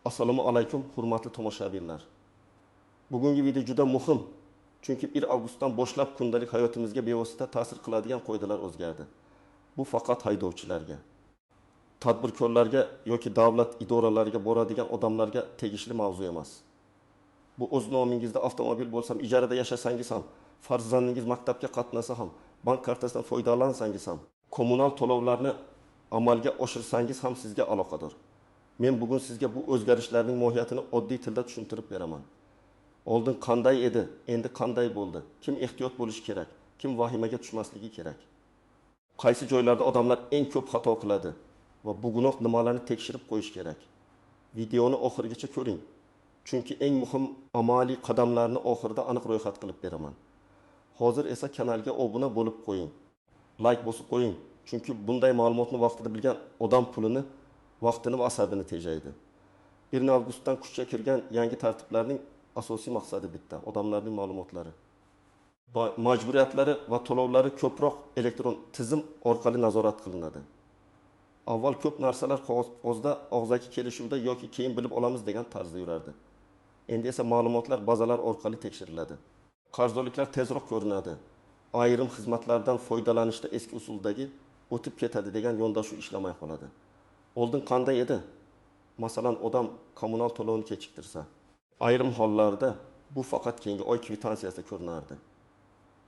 Assalomu alaykum, hurmatli tomoshabinlar. Bugungi video juda muhim. Chunki 1 avgustdan boshlab kundalik hayotimizga bevosita ta'sir qiladigan qoidalar o'zgardi. Bu faqat haydovchilarga, tadbirkorlarga yoki davlat idoralariga boradigan odamlarga tegishli mavzu emas. Bu o'z nomingizda avtomobil bo'lsa ham, ijarada yashasangiz ham, farzandingiz maktabga qatnasa ham, bank kartasidan foydalansangiz ham, kommunal to'lovlarni amalga oshirsangiz ham sizga aloqador. Men bugun sizga bu o'zgarishlarning mohiyatini oddiy tilda tushuntirib beraman. Oldin qanday edi, endi qanday bo'ldi? Kim ehtiyot bo'lishi kerak? Kim vahimaga tushmasligi kerak? Qaysi joylarda odamlar eng ko'p xato qiladi va bu gunoh nimalarni tekshirib qo'yish kerak? Videoni oxirigacha ko'ring. Chunki eng muhim amaliy qadamlarni oxirida aniq ro'yxat qilib beraman. Hozir esa kanalga obuna bo'lib qo'ying. Like bosib qo'ying. Chunki bunday ma'lumotni vaqtida bilgan odam pulini, vaqtini va asabini tejaydi. 1 avgustdan kuchga kirgan yangi tartiblarning asosiy maqsadi bitta: odamlarning ma'lumotlari, majburiyatlari va to'lovlari ko'proq elektron tizim orqali nazorat qilinadi. Avval ko'p narsalar qog'ozda, og'zaki kelishuvda yoki keyin bilib olamiz degan tarzda yurardi. Endi esa ma'lumotlar bazalar orqali tekshiriladi. Qarzdorliklar tezroq ko'rinadi. Ayrim xizmatlardan foydalanishda eski usuldagi o'tib ketadi degan yondashuv ishlamay qoladi. Oldin qanday edi? Masalan, odam kommunal to'lovni kechiktirsa, ayrim hollarda bu faqat keyingi oy kvitansiyasida ko'rinardi.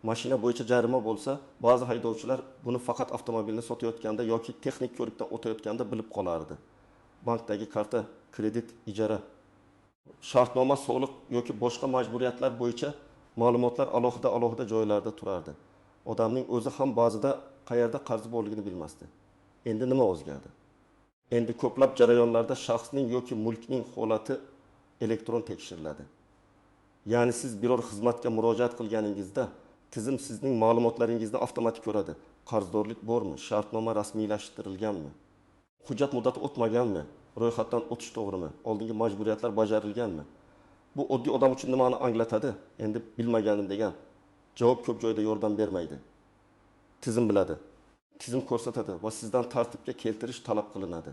Mashina bo'yicha jarima bo'lsa, ba'zi haydovchilar buni faqat avtomobilni sotayotganda yoki texnik ko'rikdan o'tayotganda bilib qolardi. Bankdagi karta, kredit, ijara, shartnoma, soliq yoki boshqa majburiyatlar bo'yicha ma'lumotlar alohida joylarda turardi. Odamning o'zi ham ba'zida qayerda qarzi borligini bilmasdi. Endi nima o'zgardi? Endi ko'plab jarayonlarda shaxsning yoki mulkning holati elektron tekshiriladi. Ya'ni siz biror xizmatga murojaat qilganingizda tizim sizning ma'lumotlaringizni avtomatik ko'radi. Qarzdorlik bormi? Shartnoma rasmiylashtirilganmi? Hujjat muddati o'tmaganmi? Ro'yxatdan o'tish to'g'rimi? Oldingi majburiyatlar bajarilganmi? Bu oddiy odam uchun nimani anglatadi? Endi bilmaganim degan javob ko'p joyda yordam bermaydi. Tizim biladi. Tizim ko'rsatadi va sizdan tartibga keltirish talab qilinadi.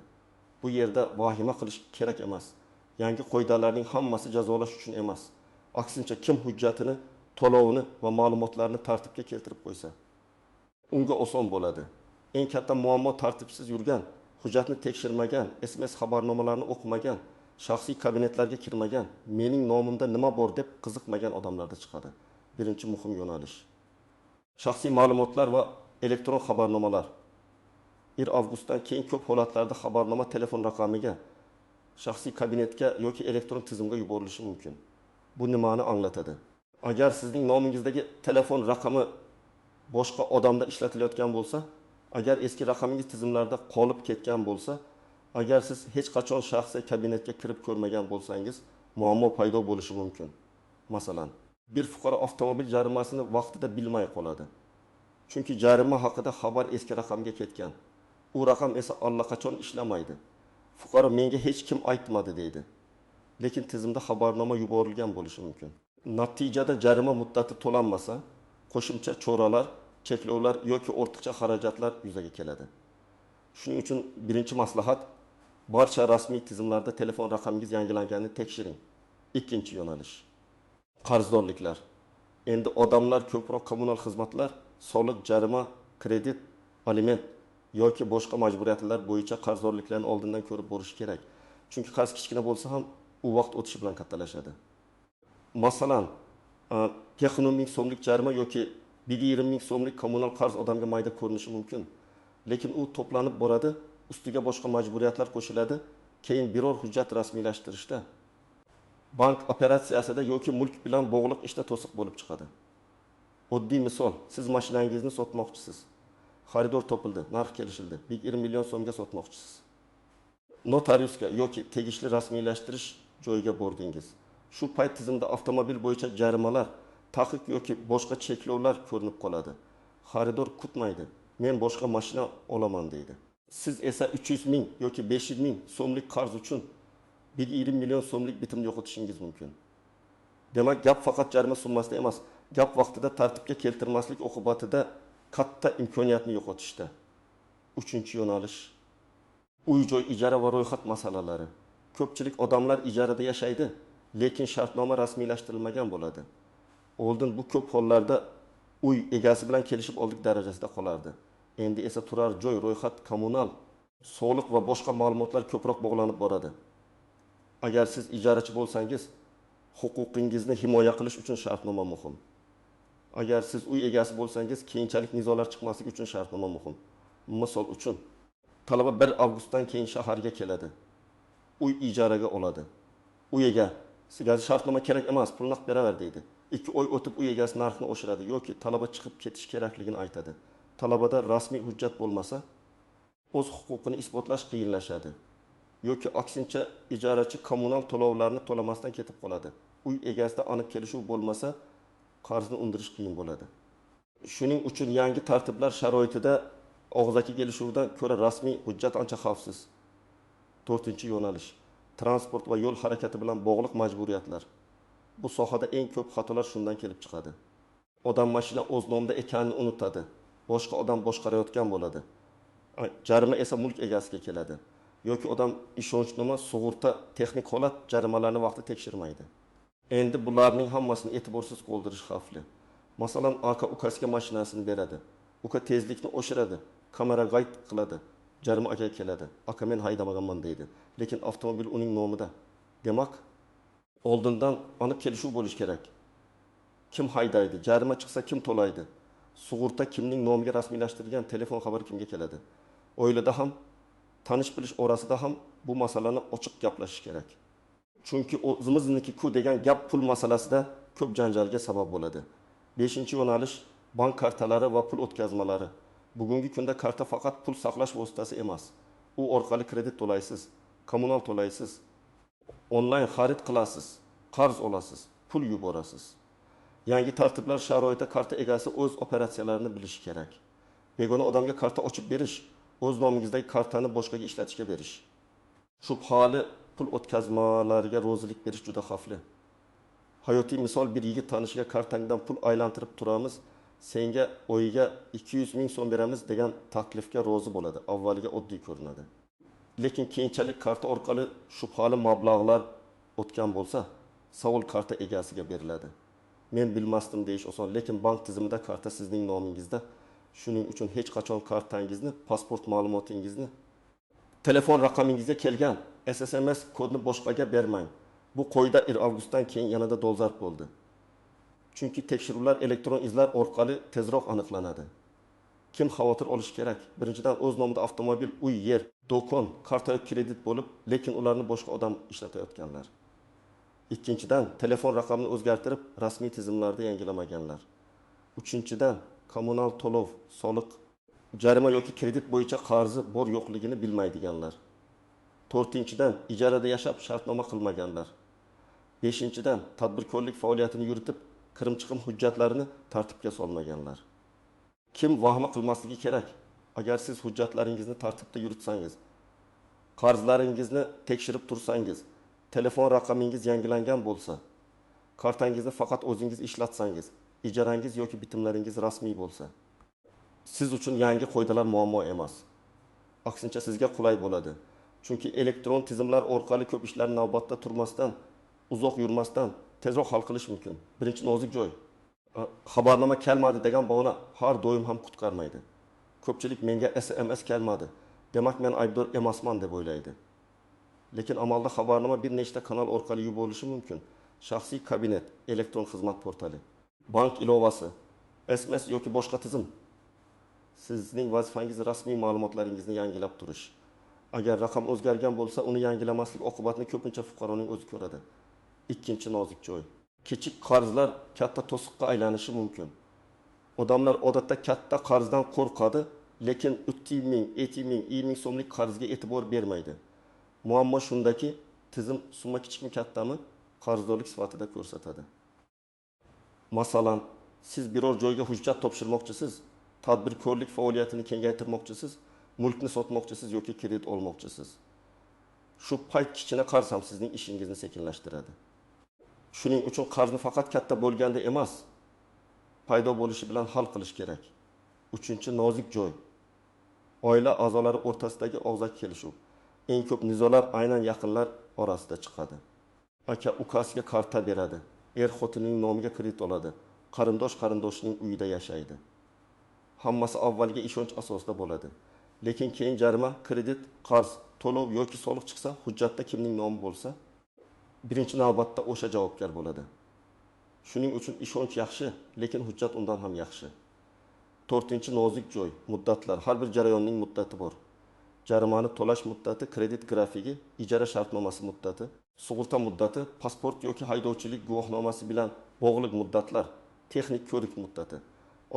Bu yerda vahima qilish kerak emas. Yangi qoidalarning hammasi jazolash uchun emas. Aksincha, kim hujjatini, to'lovini va ma'lumotlarni tartibga keltirib qo'ysa, unga oson bo'ladi. Eng katta muammo tartibsiz yurgan, hujjatni tekshirmagan, SMS xabarnomalarini o'qimagan, shaxsiy kabinetlarga kirmagan, mening nomimda nima bor deb qiziqmagan odamlarda chiqadi. Birinchi muhim yo'nalish: shaxsiy ma'lumotlar va elektron xabarnomalar. 1 avgustdan keyin ko'p holatlarda xabarnoma telefon raqamiga, shaxsiy kabinetga yoki elektron tizimga yuborilishi mumkin. Bu nimani anglatadi? Agar sizning nomingizdagi telefon raqami boshqa odamda ishlatilayotgan bo'lsa, agar eski raqamingiz tizimlarda qolib ketgan bo'lsa, agar siz hech qachon shaxsiy kabinetga kirib ko'rmagan bo'lsangiz, muammo paydo bo'lishi mumkin. Masalan, bir fuqaro avtomobil jarimasini vaqtida bilmay qoladi. Chunki jarima haqida xabar eski raqamga ketgan. U raqam esa allaqachon ishlamaydi. Fuqaro menga hech kim aytmadi deydi. Lekin tizimda xabarnoma yuborilgan bo'lishi mumkin. Natijada jarima muddati to'lanmasa, qo'shimcha choralar, cheklovlar yoki ortiqcha xarajatlar yuzaga keladi. Shuning uchun birinchi maslahat: barcha rasmiy tizimlarda telefon raqamingiz yangilanganini tekshiring. Ikkinchi yo'nalish: qarzdorliklar. Endi odamlar ko'proq kommunal xizmatlar, soliq, jarima, kredit, aliment yoki boshqa majburiyatlar bo'yicha qarzdorliklarni oldindan ko'rib borish kerak. Chunki qarz kichkina bo'lsa ham u vaqt o'tishi bilan kattalashadi. Masalan, 10 ming so'mlik jarima yoki 20 ming so'mlik kommunal qarz odamga mayda ko'rinishi mumkin. Lekin u to'planib boradi, ustiga boshqa majburiyatlar qo'shiladi, keyin biror hujjat rasmiylashtirishda, bank operatsiyasida yoki mulk bilan bog'liq ishda to'siq bo'lib chiqadi. Oddiy misol: siz mashinangizni sotmoqchisiz. Xaridor topildi, narx kelishildi. 20 million so'mga sotmoqchisiz. Notariusga yoki tegishli rasmiylashtirish joyiga bordingiz. Shu payt tizimda avtomobil bo'yicha jarimalar, taqiq yoki boshqa cheklovlar ko'rinib qoladi. Xaridor kutmaydi. Men boshqa mashina olaman deydi. Siz esa 300 ming yoki 500 ming so'mlik qarz uchun 20 million so'mlik bitimni yo'qotishingiz mumkin. Demak, gap faqat jarima summasida emas, gap vaqtida tartibga keltirmaslik oqibatida katta imkoniyatni yo'qotishda. Uchinchi yo'nalish: uy-joy ijara va ro'yxat masalalari. Ko'pchilik odamlar ijarada yashaydi, lekin shartnoma rasmiylashtirilmagan bo'ladi. Oldin bu ko'p hollarda uy egasi bilan kelishib oldik darajasida qolardi. Endi esa turar joy, ro'yxat, kommunal, soliq va boshqa ma'lumotlar ko'proq bog'lanib boradi. Agar siz ijarachi bo'lsangiz, huquqingizni himoya qilish uchun shartnoma muhim. Agar siz uy egasi bo'lsangiz, keyinchalik nizolar chiqmasligi uchun shartnoma muhim. Misol uchun, talaba 1 avgustdan keyin shaharga keladi. Uy ijaraga oladi. Uy ega sizga shartnoma kerak emas, pul naqd beraver deydi. 2 oy o'tib uy egasi narxni oshiradi yoki talaba chiqib ketish kerakligini aytadi. Talabada rasmiy hujjat bo'lmasa, o'z huquqini isbotlash qiyinlashadi. Yoki aksincha ijarachi kommunal to'lovlarni to'lamasdan ketib qoladi. Uy egasida aniq kelishuv bo'lmasa, qarzni undirish qiyin bo'ladi. Shuning uchun yangi tartiblar sharoitida og'zaki kelishuvdan ko'ra rasmiy hujjat ancha xavfsiz. 4-yo'nalish. Transport va yo'l harakati bilan bog'liq majburiyatlar. Bu sohada eng ko'p xatolar shundan kelib chiqadi. Odam mashina o'z nomida ekanini unutadi. Boshqa odam boshqarayotgan bo'ladi. Jarima esa mulk egasiga keladi. Yoki odam ishonchnoma, sug'urta, texnik holat jarimalarni vaqtida tekshirmaydi. Endi bularning hammasini e'tiborsiz qoldirish xavfli. Masalan, aka ukasiga mashinasini beradi. Uka tezlikni oshiradi, kamera qayd qiladi. Jarima aka keladi. Aka men haydamaganman deydi. Lekin avtomobil uning nomida. Demak, oldindan aniq kelishuv bo'lish kerak. Kim haydaydi? Jarima chiqsa kim to'laydi? Sug'urta kimning nomiga rasmiylashtirilgan, telefon xabari kimga keladi? Oilada ham, tanish bilish orasida ham bu masalani ochiq gaplashish kerak. Chunki o'zimizniki-ku degan gap pul masalasida ko'p janjalga sabab bo'ladi. 5-yo'nalish bank kartalari va pul o'tkazmalari. Bugungi kunda karta faqat pul saqlash vositasi emas. U orqali kredit to'laysiz, kommunal to'laysiz, onlayn xarid qilasiz, qarz olasiz, pul yuborasiz. Yangi tartiblar sharoitida karta egasi o'z operatsiyalarini bilishi kerak. Begona odamga karta ochib berish, o'z nomingizdagi kartani boshqaga ishlatishga berish. Shubhali pul o'tkazmalariga rozilik berish juda xavfli. Hayotiy misol, bir yigit tanishiga kartangdan pul aylantirib turamiz, senga oyiga 200 ming so'm beramiz degan taklifga rozi bo'ladi. Avvaliga oddiy ko'rinadi. Lekin keyinchalik karta orqali shubhali mablag'lar o'tgan bo'lsa, savol karta egasiga beriladi. Men bilmasdim deyish oson, lekin bank tizimida karta sizning nomingizda. Shuning uchun hech qachon kartangizni, pasport ma'lumotingizni, telefon raqamingizga kelgan SMS kodni boshqaga bermang. Bu qo'yda 1 avgustdan keyin yanada dolzarb bo'ldi. Chunki tekshiruvlar elektron izlar orqali tezroq aniqlanadi. Kim xavotir olish kerak? Birinchidan, o'z nomida avtomobil, uy, yer, do'kon, karta yoki kredit bo'lib, lekin ularni boshqa odam ishlatayotganlar. Ikkinchidan, telefon raqamini o'zgartirib, rasmiy tizimlarda yangilamaganlar. Uchinchidan, kommunal to'lov, soliq, jarima yoki kredit bo'yicha qarzi bor yo'qligini bilmaydiganlar. To'rtinchidan, ijarada yashab shartnoma qilmaganlar. Beshinchidan, tadbirkorlik faoliyatini yuritib, kirim-chiqim hujjatlarini tartibga solmaganlar. Kim vahma qilmasligi kerak? Agar siz hujjatlaringizni tartibda yuritsangiz, qarzlaringizni tekshirib tursangiz, telefon raqamingiz yangilangan bo'lsa, kartangizni faqat o'zingiz ishlatsangiz, ijarangiz yoki bitimlaringiz rasmiy bo'lsa, siz uchun yangi qoidalar muammo emas. Aksincha sizga qulay bo'ladi. Chunki elektron tizimlar orqali ko'p ishlar navbatda turmasdan, uzoq yurmasdan tezroq hal qilish mumkin. Birinchi nozik joy. Xabarnoma kelmadi degan bahona har doim ham qutqarmaydi. Ko'pchilik menga SMS kelmadi, demak men aybdor emasman deb o'ylaydi. Lekin amalda xabarnoma bir nechta kanal orqali yuborishi mumkin. Shaxsiy kabinet, elektron xizmat portali, bank ilovasi, SMS yoki boshqa tizim. Sizning vazifangiz rasmiy ma'lumotlaringizni yangilab turish. Agar raqam o'zgargan bo'lsa, uni yangilamaslik oqibatini ko'pincha fuqaroning o'zi ko'radi. Ikkinchi nozik joy. Kichik qarzlar katta to'siqqa aylanishi mumkin. Odamlar odatda katta qarzdan qo'rqadi, lekin 30 ming, 80 ming, 20 ming so'mlik qarzga e'tibor bermaydi. Muammo shundaki, tizim summa kichikmi kattami qarzdorlik sifatida ko'rsatadi. Masalan, siz biror joyga hujjat topshirmoqchisiz, tadbirkorlik faoliyatini kengaytirmoqchisiz, mulkni sotmoqchisiz yoki kredit olmoqchisiz. Shu payt kichkina qarz ham sizning ishingizni sekinlashtiradi. Shuning uchun qarzni faqat katta bo'lganda emas, paydo bo'lishi bilan hal qilish kerak. Uchinchi nozik joy. Oila a'zolari o'rtasidagi og'zaki kelishuv. Eng ko'p nizolar aynan yaqinlar orasida chiqadi. Aka ukasiga karta beradi. Xotinning nomiga kredit oladi. Qarindoshining uyida yashaydi. Hammasi avvalgi ishonch asosida bo'ladi. Lekin keyin jarima, kredit, qarz, to'lov yoki soliq chiqsa, hujjatda kimning nomi bo'lsa, birinchi navbatda o'sha javobgar bo'ladi. Shuning uchun ishonch yaxshi, lekin hujjat undan ham yaxshi. 4-chi nozik joy, muddatlar. Har bir jarayonning muddati bor. Jarimani to'lash muddati, kredit grafigi, ijara shartnomasi muddati, sug'urta muddati, pasport yoki haydovchilik guvohnomasi bilan bog'liq muddatlar, texnik ko'rik muddati.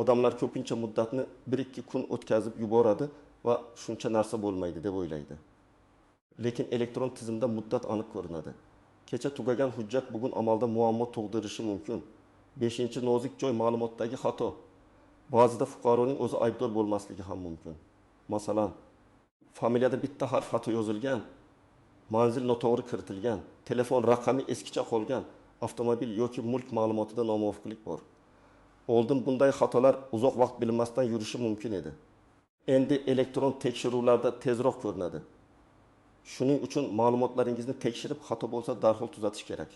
Odamlar ko'pincha muddatni 1-2 kun o'tkazib yuboradi va shuncha narsa bo'lmaydi deb o'ylaydi. Lekin elektron tizimda muddat aniq ko'rinadi. Kecha tugagan hujjat bugun amalda muammo tug'dirishi mumkin. 5-chi nozik joy, ma'lumotdagi xato. Ba'zida fuqaroning o'zi aybdor bo'lmasligi ham mumkin. Masalan, familiyada bitta harf xato yozilgan, manzil noto'g'ri kiritilgan, telefon raqami eskicha qolgan, avtomobil yoki mulk ma'lumotida nomuvofiqlik bor. Oldin bunday xatolar uzoq vaqt bilinmasdan yurishi mumkin edi. Endi elektron tekshiruvlarda tezroq ko'rinadi. Shuning uchun ma'lumotlaringizni tekshirib, xato bo'lsa darhol tuzatish kerak.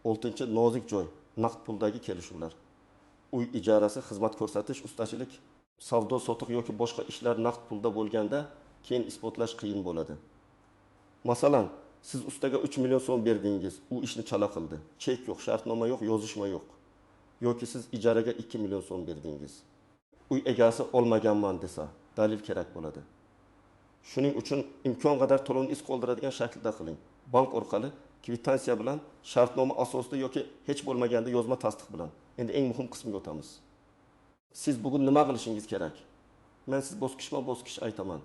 6-chi nozik joy, naqd puldagi kelishuvlar. Uy ijarasi, xizmat ko'rsatish, ustachilik, savdo, sotiq yoki boshqa ishlar naqd pulda bo'lganda keyin isbotlash qiyin bo'ladi. Masalan, siz ustaga 3 million so'm berdingiz, u ishni chala qildi. Chek yo'q, shartnoma yo'q, yozishma yo'q. Yoki siz ijaraga 2 million so'm berdingiz. Uy egasi olmaganman desa, dalil kerak bo'ladi. Shuning uchun imkon qadar to'lovni iz qoldiradigan shaklda qiling. Bank orqali, kvitansiya bilan, shartnoma asosida yoki hech bo'lmaganda yozma tasdiq bilan. Endi eng muhim qismga o'tamiz. Siz bugun nima qilishingiz kerak? Men siz bosqichma-bosqich aytaman.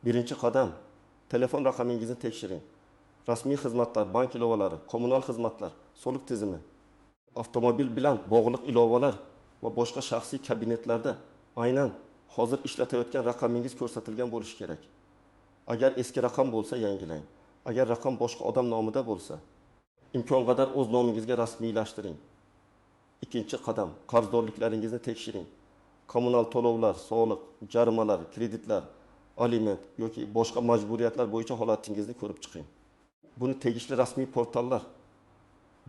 Birinchi qadam, telefon raqamingizni tekshiring. Rasmiy xizmatlar, bank ilovalari, kommunal xizmatlar, soliq tizimi, avtomobil bilan bog'liq ilovalar va boshqa shaxsiy kabinetlarda aynan hozir ishlatayotgan raqamingiz ko'rsatilgan bo'lishi kerak. Agar eski raqam bo'lsa, yangilang. Agar raqam boshqa odam nomida bo'lsa, imkon qadar o'z nomingizga rasmiylashtiring. Ikkinchi qadam, qarzdorliklaringizni tekshiring. Kommunal to'lovlar, soliq, jarimalar, kreditlar, aliment yoki boshqa majburiyatlar bo'yicha holatingizni ko'rib chiqing. Buni tegishli rasmiy portallar,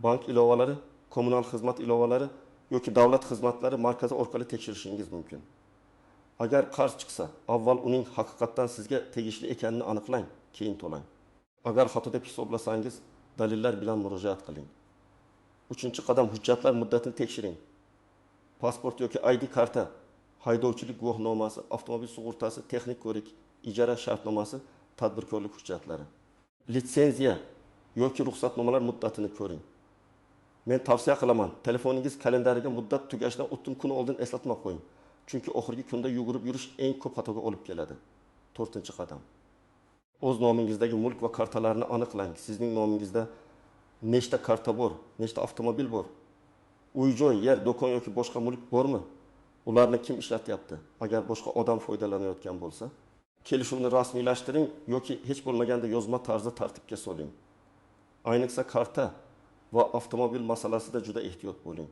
bank ilovalari, kommunal xizmat ilovalari yoki davlat xizmatlari markazi orqali tekshirishingiz mumkin. Agar qarz chiqsa, avval uning haqiqatdan sizga tegishli ekanini aniqlang, keyin to'lang. Agar xato deb hisoblasangiz, dalillar bilan murojaat qiling. 3-chi qadam, hujjatlar muddatini tekshiring. Pasport yoki ID karta, haydovchilik guvohnomasi, avtomobil sug'urtasi, texnik ko'rik, ijara shartnomasi, tadbirkorlik hujjatlari. Litsenziya yoki ruxsatnomalar muddatini ko'ring. Men tavsiya qilaman, telefoningiz kalendariga muddat tugashidan 30 kun oldin eslatma qo'ying. Chunki oxirgi kunda yugurib yurish eng ko'p xatoga olib keladi. 4-chi qadam. O'z nomingizdagi mulk va kartalarni aniqlang. Sizning nomingizda nechta karta bor, nechta avtomobil bor? Uy-joy, yer, do'kon yoki boshqa mulk bormi? Ularni kim ishlatyapti? Agar boshqa odam foydalanayotgan bo'lsa, kelishuvni rasmiylashtiring yoki hech bo'lmaganda yozma tarzda tartibga soling. Ayniqsa karta va avtomobil masalasida juda ehtiyot bo'ling.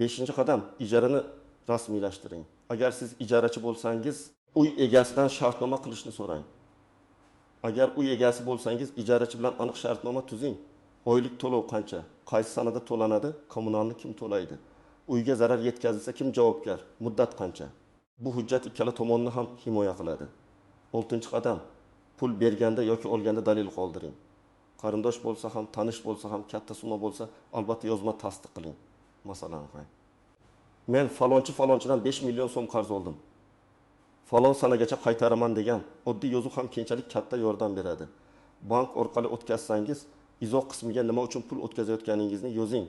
5-chi qadam, ijarani rasmiylashtiring. Agar siz ijarachi bo'lsangiz, uy egasidan shartnoma qilishni so'rang. Agar uy egasi bo'lsangiz, ijarachi bilan aniq shartnoma tuzing. Oylik to'lov qancha? Qaysi sanada to'lanadi? Kommunalni kim to'laydi? Uyga zarar yetkazilsa kim javobgar? Muddat qancha? Bu hujjat ikkala tomonni ham himoya qiladi. 6-chi qadam, pul berganda yoki olganda dalil qoldiring. Qarindosh bo'lsa ham, tanish bo'lsa ham, katta summa bo'lsa, albatta yozma tasdiq qiling. Masalan, men falonchidan 5 million so'm qarz oldim. Falon sanagacha qaytaraman degan oddiy yozuv ham keyinchalik katta yordam beradi. Bank orqali o'tkazsangiz, izoh qismiga nima uchun pul o'tkazayotganingizni yozing.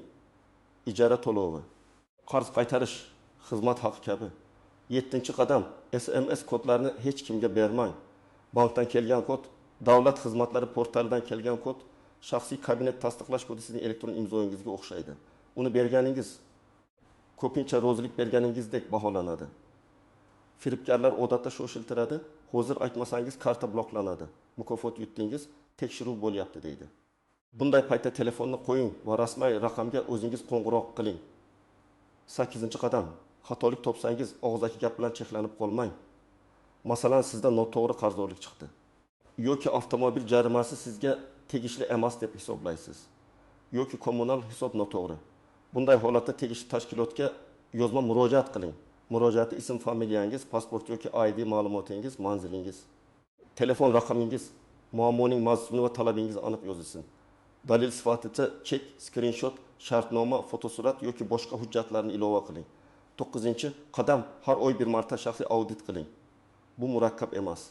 Ijara to'lovi, qarz qaytarish, xizmat haqi kabi. 7-chi qadam, SMS kodlarini hech kimga bermang. Bankdan kelgan kod, davlat xizmatlari portalidan kelgan kod, shaxsiy kabinet tasdiqlash kodi sizning elektron imzoingizga o'xshaydi. Uni berganingiz ko'pincha rozilik berganingizdek baholanadi. Firibgarlar odatda shoshiltiradi, hozir aytmasangiz karta bloklanadi. Mukofot yutdingiz, tekshiruv bo'lyapti deydi. Bunday paytda telefonni qo'ying va rasmiy raqamga o'zingiz qo'ng'iroq qiling. 8-chi qadam, xatolik topsangiz og'zaki gap bilan cheklanib qolmang. Masalan, sizda noto'g'ri qarzdorlik chiqdi yoki avtomobil jarimasi sizga tegishli emas deb hisoblaysiz yoki kommunal hisob noto'g'ri. Bunday holatda tegishli tashkilotga yozma murojaat qiling. Murojaatda ism, familiyangiz, pasport yoki ID ma'lumotingiz, manzilingiz, telefon raqamingiz, muammoning mazmuni va talabingizni aniq yozilsin. Dalil sifatida chek, skrinshot, shartnoma, fotosurat yoki boshqa hujjatlarni ilova qiling. 9-qadam, har oy bir marta shaxsiy audit qiling. Bu murakkab emas.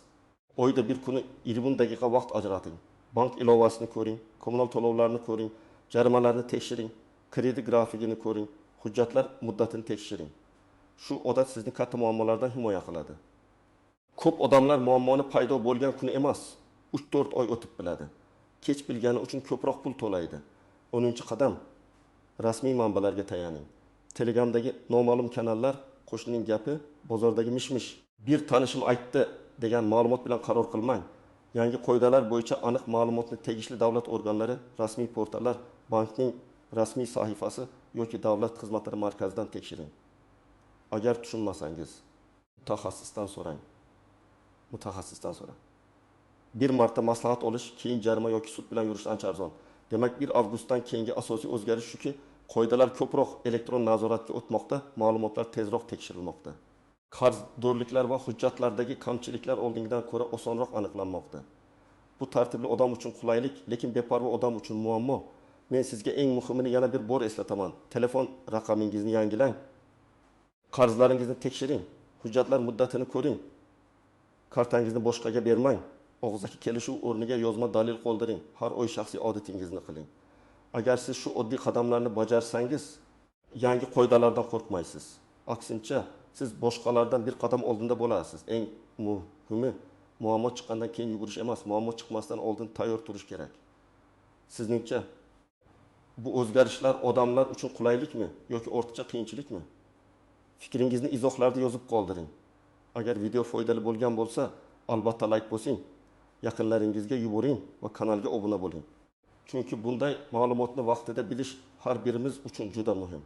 Oyda bir kuni 20 daqiqa vaqt ajrating. Bank ilovasini ko'ring, kommunal to'lovlarni ko'ring, jarimalarni tekshiring, kredit grafikini ko'ring, hujjatlar muddatini tekshiring. Shu odat sizni katta muammolardan himoya qiladi. Ko'p odamlar muammoni paydo bo'lgan kuni emas, 3-4 oy o'tib biladi. Kech bilgani uchun ko'proq pul to'laydi. 10-qadam, rasmiy manbalarga tayaning. Telegramdagi noma'lum kanallar, qo'shnining gapi, bozordagi mish-mish, bir tanishim aytdi degan ma'lumot bilan qaror qilmang. Yangi qoidalar bo'yicha aniq ma'lumotni tegishli davlat organlari, rasmiy portallar, bankning rasmiy sahifasi yoki davlat xizmatlari markazidan tekshiring. Agar tushunmasangiz, mutaxassisdan so'rang. Bir marta maslahat olish keyin jarima yoki sud bilan yurish ancha arzon. Demak, 1 avgustdan keyingi asosiy o'zgarish shuki, qoidalar ko'proq elektron nazoratga o'tmoqda, ma'lumotlar tezroq tekshirilmoqda. Qarzdorliklar va hujjatlardagi kamchiliklar oldingidan ko'ra osonroq aniqlanmoqda. Bu tartibli odam uchun qulaylik, lekin beparvo odam uchun muammo. Men sizga eng muhimini yana bir bor eslataman. Telefon raqamingizni yangilang. Qarzlaringizni tekshiring. Hujjatlar muddatini ko'ring. Kartangizni boshqaga bermang. Og'zaki kelishuv o'rniga yozma dalil qoldiring. Har oy shaxsiy auditingizni qiling. Agar siz shu oddiy qadamlarni bajarsangiz, yangi qoidalardan qo'rqmaysiz. Aksincha, siz boshqalardan bir qadam oldinda bo'lasiz. Eng muhimi, muammo chiqqandan keyin yugurish emas, muammo chiqmasdan oldin tayyor turish kerak. Sizningcha bu o'zgarishlar odamlar uchun qulaylikmi yoki ortiqcha qiyinchilikmi? Fikringizni izohlarda yozib qoldiring. Agar video foydali bo'lgan bo'lsa, albatta like bosing, yaqinlaringizga yuboring va kanalga obuna bo'ling. Chunki bunday ma'lumotni vaqtida bilish har birimiz uchun juda muhim.